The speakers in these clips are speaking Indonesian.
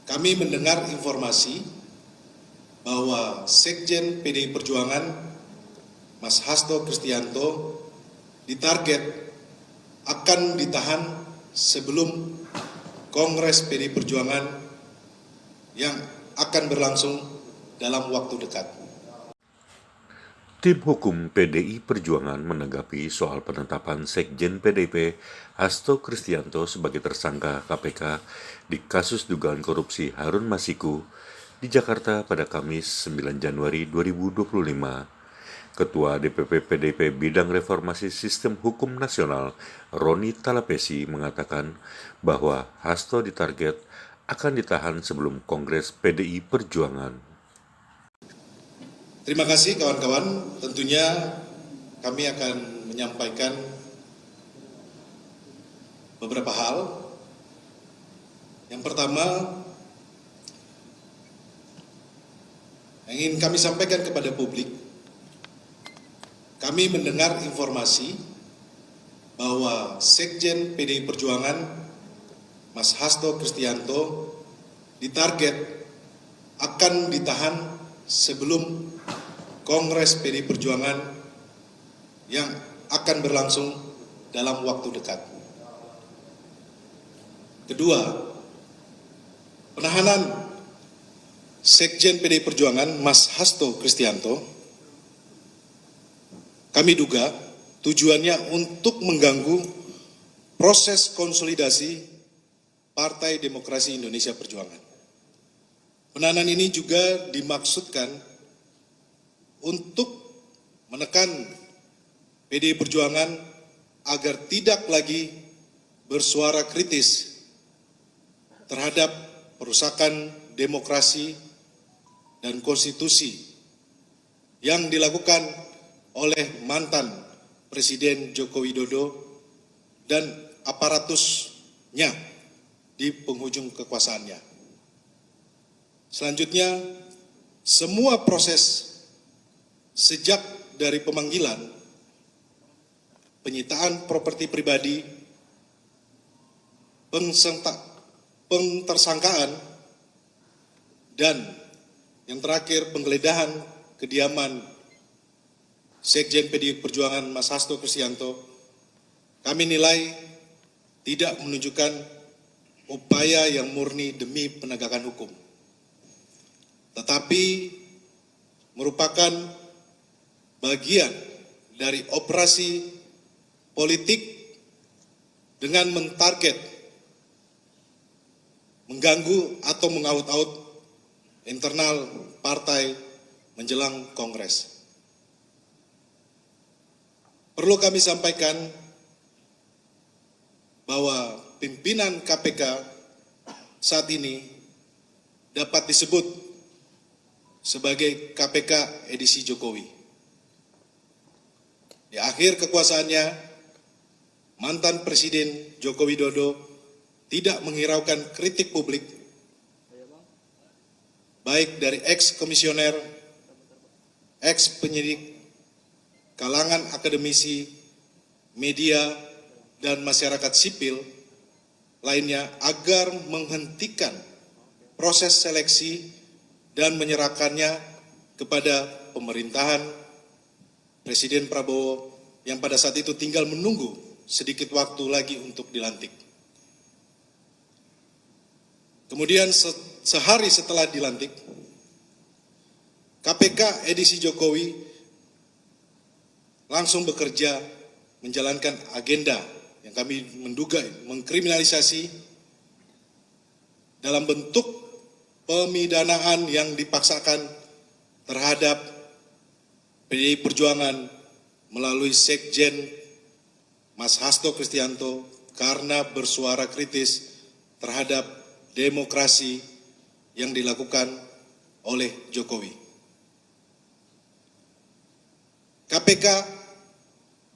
kami mendengar informasi bahwa Sekjen PDI Perjuangan, Mas Hasto Kristianto, ditarget akan ditahan sebelum Kongres PDI Perjuangan yang akan berlangsung dalam waktu dekat. Tim hukum PDI Perjuangan menanggapi soal penetapan Sekjen PDIP Hasto Kristianto sebagai tersangka KPK di kasus dugaan korupsi Harun Masiku di Jakarta pada Kamis 9 Januari 2025. Ketua DPP PDIP Bidang Reformasi Sistem Hukum Nasional Roni Talapesi mengatakan bahwa Hasto ditarget akan ditahan sebelum Kongres PDI Perjuangan. Terima kasih kawan-kawan, tentunya kami akan menyampaikan beberapa hal. Yang pertama, yang ingin kami sampaikan kepada publik, kami mendengar informasi bahwa Sekjen PDI Perjuangan, Mas Hasto Kristianto, ditarget akan ditahan sebelum Kongres PDI Perjuangan yang akan berlangsung dalam waktu dekat. Kedua, penahanan Sekjen PDI Perjuangan Mas Hasto Kristianto, kami duga tujuannya untuk mengganggu proses konsolidasi Partai Demokrasi Indonesia Perjuangan. Penahanan ini juga dimaksudkan untuk menekan PDI Perjuangan agar tidak lagi bersuara kritis terhadap perusakan demokrasi dan konstitusi yang dilakukan oleh mantan Presiden Joko Widodo dan aparatusnya di penghujung kekuasaannya. Selanjutnya, semua proses sejak dari pemanggilan, penyitaan properti pribadi, pentersangkaan, dan yang terakhir penggeledahan kediaman Sekjen PDI Perjuangan Mas Hasto Kristianto, kami nilai tidak menunjukkan upaya yang murni demi penegakan hukum, tetapi merupakan bagian dari operasi politik dengan mentarget, mengganggu atau mengaut-aut internal partai menjelang Kongres. Perlu kami sampaikan bahwa pimpinan KPK saat ini dapat disebut sebagai KPK edisi Jokowi. Di akhir kekuasaannya, mantan Presiden Joko Widodo tidak menghiraukan kritik publik, baik dari ex-komisioner, ex-penyidik, kalangan akademisi, media, dan masyarakat sipil lainnya agar menghentikan proses seleksi dan menyerahkannya kepada pemerintahan Presiden Prabowo yang pada saat itu tinggal menunggu sedikit waktu lagi untuk dilantik. Kemudian sehari setelah dilantik, KPK edisi Jokowi langsung bekerja menjalankan agenda yang kami menduga mengkriminalisasi dalam bentuk pemidanaan yang dipaksakan terhadap PDI Perjuangan melalui Sekjen Mas Hasto Kristianto karena bersuara kritis terhadap demokrasi yang dilakukan oleh Jokowi. KPK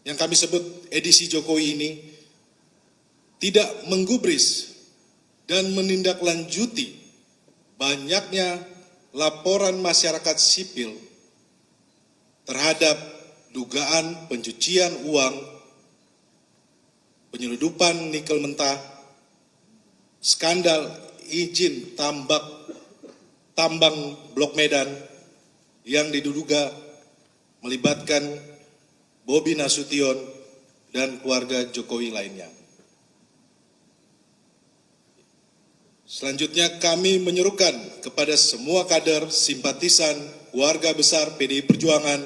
yang kami sebut edisi Jokowi ini tidak menggubris dan menindaklanjuti banyaknya laporan masyarakat sipil terhadap dugaan pencucian uang, penyelundupan nikel mentah, skandal izin tambang Blok Medan yang diduga melibatkan Bobi Nasution dan keluarga Jokowi lainnya. Selanjutnya kami menyerukan kepada semua kader, simpatisan, keluarga besar PDI Perjuangan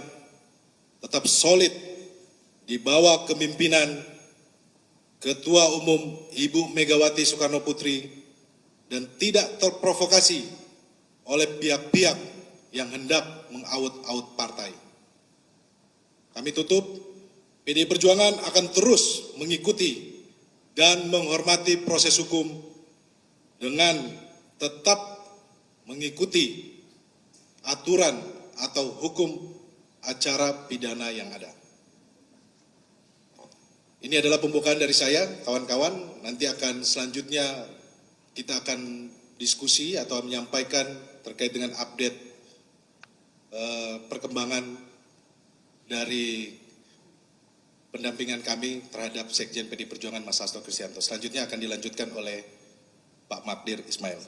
tetap solid di bawah kepemimpinan Ketua Umum Ibu Megawati Soekarno Putri dan tidak terprovokasi oleh pihak-pihak yang hendak mengaut-aut partai. Kami tutup, PDI Perjuangan akan terus mengikuti dan menghormati proses hukum dengan tetap mengikuti aturan atau hukum acara pidana yang ada. Ini adalah pembukaan dari saya, kawan-kawan. Nanti akan selanjutnya kita akan diskusi atau menyampaikan terkait dengan update perkembangan dari pendampingan kami terhadap Sekjen PDI Perjuangan Mas Hasto Kristianto. Selanjutnya akan dilanjutkan oleh Pak Magdir Ismail.